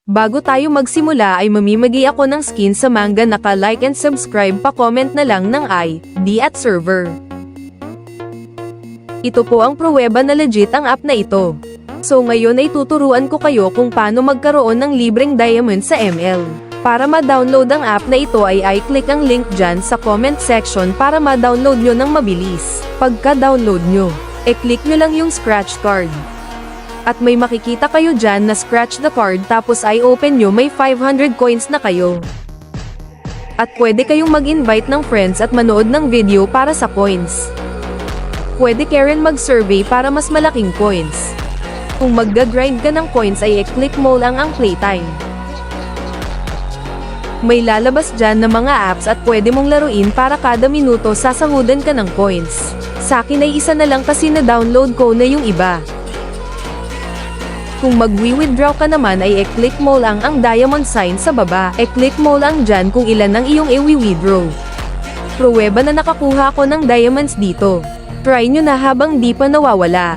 Bago tayo magsimula ay mamimigay ako ng skin sa manga, naka-like and subscribe, pa-comment na lang ng ID at server. Ito po ang pruweba na legit ang app na ito. So ngayon ay tuturuan ko kayo kung paano magkaroon ng libreng diamond sa ML. Para ma-download ang app na ito ay i-click ang link dyan sa comment section para ma-download nyo ng mabilis. Pagka-download nyo, e-click nyo lang yung scratch card. At may makikita kayo dyan na scratch the card, tapos ay open nyo, may 500 coins na kayo. At pwede kayong mag-invite ng friends at manood ng video para sa coins. Pwede ka rin mag-survey para mas malaking coins. Kung magga-grind ka ng coins ay i-click mo lang ang playtime. May lalabas dyan na mga apps at pwede mong laruin para kada minuto sasahudan ka ng coins. Sa akin ay isa na lang kasi na-download ko na yung iba. Kung mag-withdraw ka naman ay i-click mo lang ang diamond sign sa baba. I-click mo lang dyan kung ilan ang iyong i-withdraw. Pruweba na nakakuha ko ng diamonds dito. Try nyo na habang di pa nawawala.